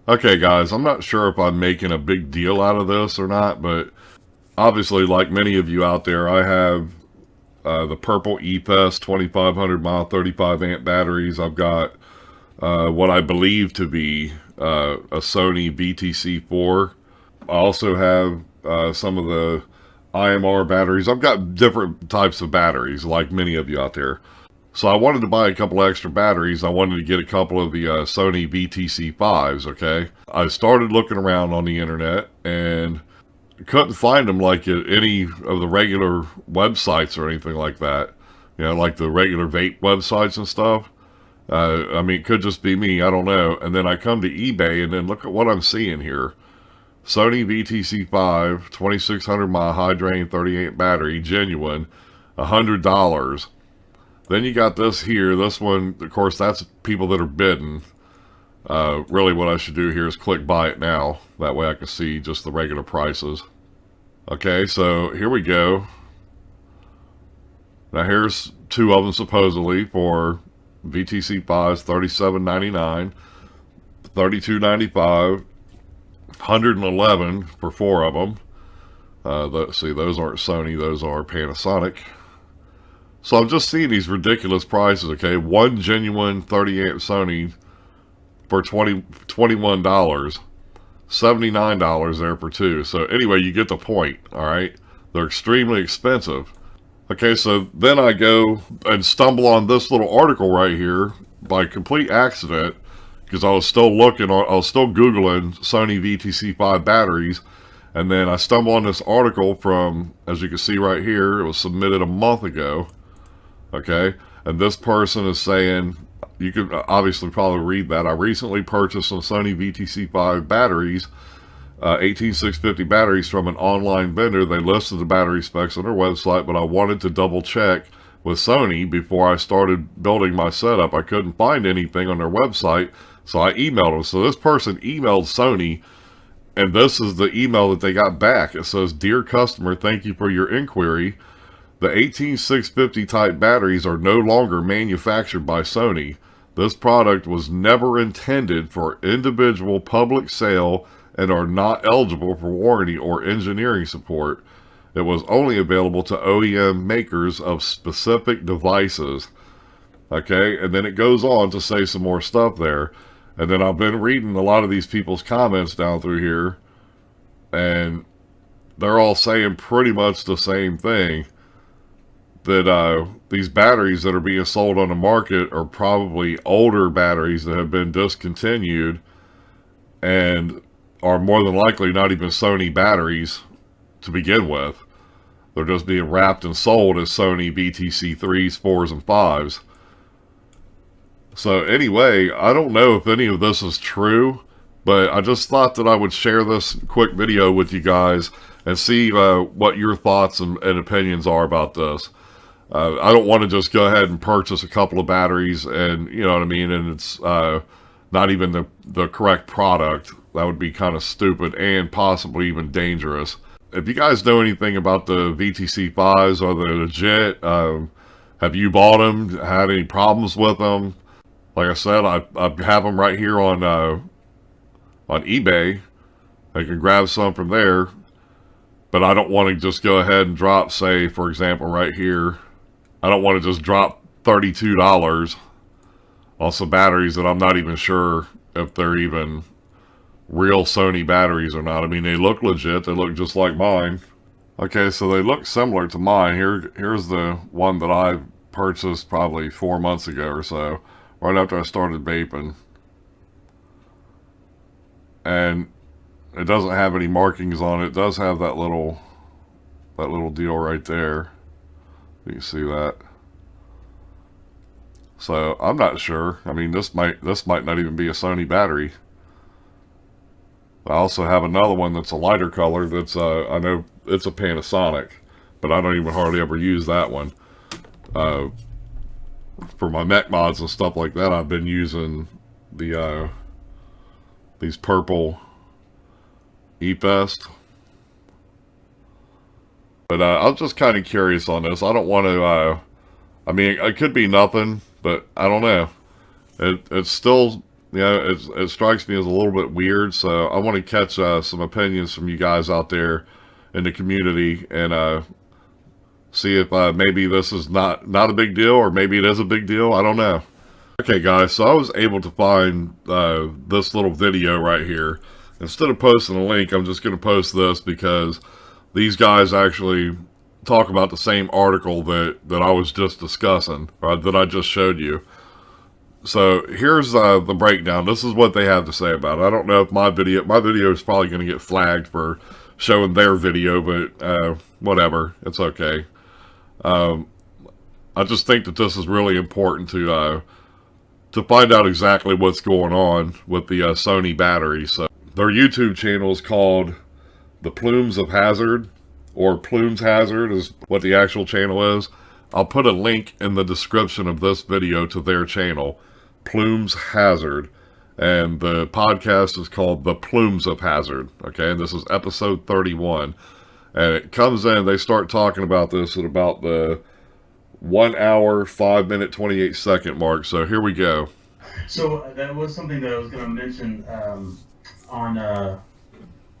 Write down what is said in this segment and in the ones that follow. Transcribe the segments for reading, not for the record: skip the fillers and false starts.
Okay, guys, I'm not sure if I'm making a big deal out of this or not, but obviously, like many of you out there, I have the purple EPS 2500 mile 35 amp batteries. I've got what I believe to be a Sony VTC4. I also have some of the IMR batteries. I've got different types of batteries, like many of you out there. So I wanted to buy a couple extra batteries. I wanted to get a couple of the Sony VTC5s, okay? I started looking around on the internet and couldn't find them like at any of the regular websites or anything like that. You know, like the regular vape websites and stuff. I mean, it could just be me. I don't know. And then I come to eBay and then look at what I'm seeing here. Sony VTC5, 2600 mile high drain 38 battery, genuine, $100. Then you got this here. This one, of course, that's people that are bidding. Really what I should do here is click buy it now. That way I can see just the regular prices. Okay, so here we go. Now here's two of them supposedly for VTC5s, $37.99, $32.95, $111 for four of them. See, those aren't Sony, those are Panasonic. So I'm just seeing these ridiculous prices, okay? One genuine 30 amp Sony for $21, $79 there for two. So anyway, you get the point, all right? They're extremely expensive. Okay, so then I go and stumble on this little article right here by complete accident because I was still Googling Sony VTC5 batteries, and then I stumble on this article from, as you can see right here, it was submitted a month ago. Okay, and this person is saying, you could obviously probably read that. I recently purchased some Sony VTC5 batteries, 18650 batteries from an online vendor. They listed the battery specs on their website, but I wanted to double check with Sony before I started building my setup. I couldn't find anything on their website, so I emailed them. So this person emailed Sony, and this is the email that they got back. It says, "Dear customer, thank you for your inquiry. The 18650 type batteries are no longer manufactured by Sony. This product was never intended for individual public sale and are not eligible for warranty or engineering support. It was only available to OEM makers of specific devices." Okay, and then it goes on to say some more stuff there. And then I've been reading a lot of these people's comments down through here, and they're all saying pretty much the same thing. That these batteries that are being sold on the market are probably older batteries that have been discontinued and are more than likely not even Sony batteries to begin with. They're just being wrapped and sold as Sony VTC3s, 4s, and 5s. So anyway, I don't know if any of this is true, but I just thought that I would share this quick video with you guys and see what your thoughts and opinions are about this. I don't want to just go ahead and purchase a couple of batteries and, you know what I mean, and it's not even the correct product. That would be kind of stupid and possibly even dangerous. If you guys know anything about the VTC5s, are they legit? Have you bought them? Had any problems with them? Like I said, I have them right here on eBay. I can grab some from there, but I don't want to just go ahead and drop, say, for example, right here. I don't want to just drop $32 on some batteries that I'm not even sure if they're even real Sony batteries or not. I mean, they look legit. They look just like mine. Okay, so they look similar to mine. Here's the one that I purchased probably 4 months ago or so, right after I started vaping. And it doesn't have any markings on it. It does have that little deal right there. You can see that. So I'm not sure. I mean, this might not even be a Sony battery. I also have another one that's a lighter color. That's I know it's a Panasonic, but I don't even hardly ever use that one. For my mech mods and stuff like that, I've been using the these purple E-Fest. But I'm just kind of curious on this. I don't want to, I mean, it could be nothing, but I don't know. It's still it strikes me as a little bit weird. So I want to catch some opinions from you guys out there in the community and see if maybe this is not a big deal, or maybe it is a big deal. I don't know. Okay, guys, so I was able to find this little video right here. Instead of posting a link, I'm just going to post this because these guys actually talk about the same article that I was just discussing, or that I just showed you. So here's the breakdown. This is what they have to say about it. I don't know if my video is probably going to get flagged for showing their video, but whatever, it's okay. I just think that this is really important to find out exactly what's going on with the Sony battery. So their YouTube channel is called The Plumes of Hazard, or Plumes Hazard is what the actual channel is. I'll put a link in the description of this video to their channel, Plumes Hazard. And the podcast is called The Plumes of Hazard. Okay, and this is episode 31. And it comes in, they start talking about this at about the 1 hour, 5 minute, 28 second mark. So here we go. So that was something that I was going to mention on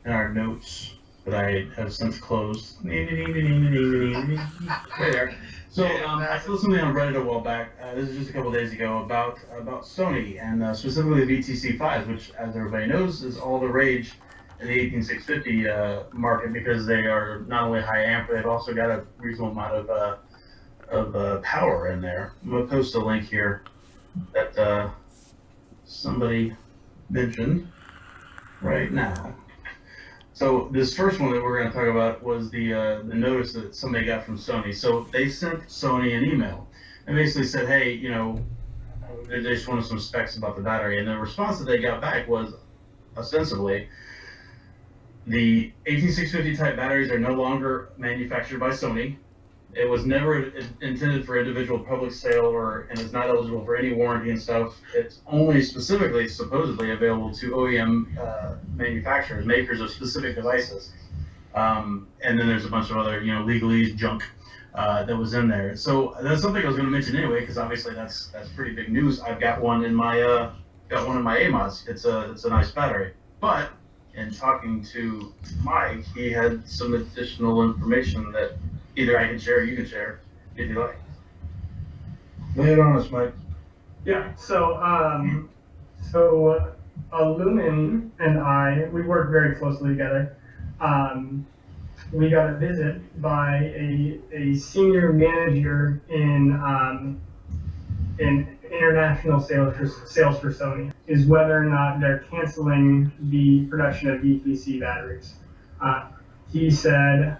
in our notes that I have since closed. Right there. So I saw something on Reddit a while back. This is just a couple days ago about Sony and specifically the VTC5, which, as everybody knows, is all the rage in the 18650 market because they are not only high amp, but they've also got a reasonable amount of power in there. I'm going to post a link here that somebody mentioned right now. So this first one that we're going to talk about was the notice that somebody got from Sony. So they sent Sony an email and basically said, hey, you know, they just wanted some specs about the battery. And the response that they got back was ostensibly, the 18650 type batteries are no longer manufactured by Sony. It was never intended for individual public sale, and is not eligible for any warranty and stuff. It's only specifically, supposedly, available to OEM manufacturers, makers of specific devices. And then there's a bunch of other, legalese junk that was in there. So that's something I was going to mention anyway, because obviously that's pretty big news. I've got one in my AMOS. It's a nice battery, but in talking to Mike, he had some additional information that either I can share or you can share, if you like. Lay it on us, Mike. Yeah, so Lumen and I, we work very closely together. We got a visit by a senior manager in international sales for Sony, is whether or not they're canceling the production of VTC batteries. He said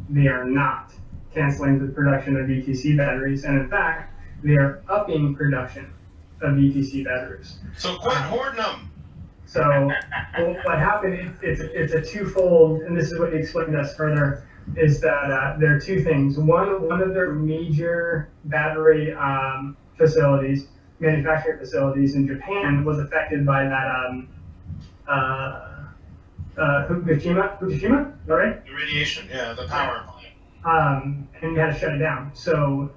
they are not canceling the production of VTC batteries, and in fact, they are upping production of VTC batteries. So quit hoarding them. So what happened, it's a twofold, and this is what he explained to us further, is that there are two things. One of their major battery manufacturing facilities in Japan was affected by that Fukushima, right? The radiation, yeah, the power. And we had to shut it down. So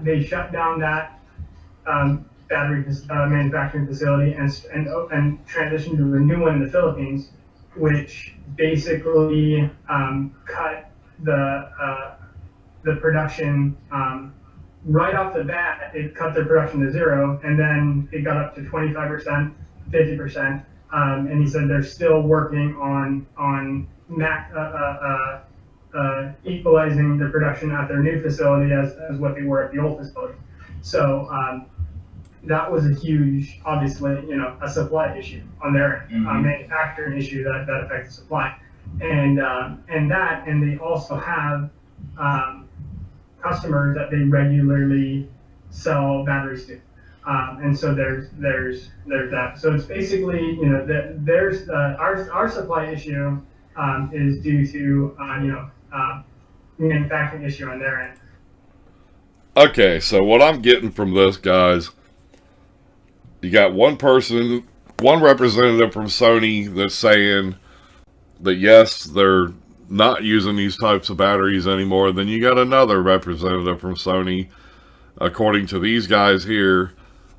they shut down that battery manufacturing facility and transitioned to a new one in the Philippines, which basically cut the production right off the bat. It cut their production to zero, and then it got up to 25%, 50%. And he said they're still working on equalizing the production at their new facility as what they were at the old facility. So that was a huge, obviously, a supply issue on their end, manufacturing issue that affected supply, and they also have customers that they regularly sell batteries to. And so there's that. So it's basically, there's our supply issue is due to manufacturing issue on their end. Okay, so what I'm getting from this, guys, you got one representative from Sony that's saying that yes, they're not using these types of batteries anymore. Then you got another representative from Sony, according to these guys here,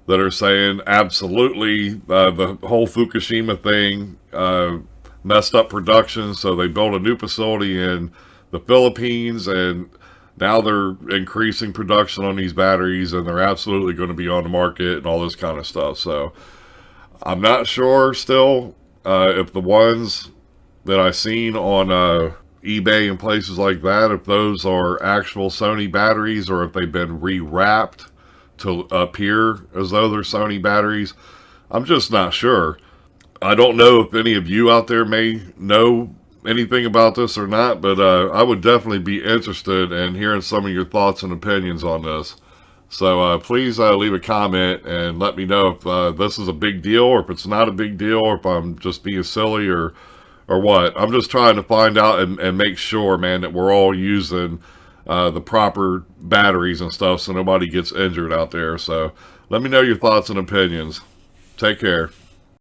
that are saying absolutely the whole Fukushima thing messed up production, so they built a new facility in the Philippines, and now they're increasing production on these batteries, and they're absolutely going to be on the market and all this kind of stuff. So I'm not sure still if the ones that I've seen on eBay and places like that, if those are actual Sony batteries or if they've been rewrapped to appear as though they're Sony batteries. I'm just not sure. I don't know if any of you out there may know anything about this or not, but I would definitely be interested in hearing some of your thoughts and opinions on this. So please leave a comment and let me know if this is a big deal or if it's not a big deal or if I'm just being silly or what. I'm just trying to find out and make sure, man, that we're all using the proper batteries and stuff so nobody gets injured out there. So let me know your thoughts and opinions. Take care.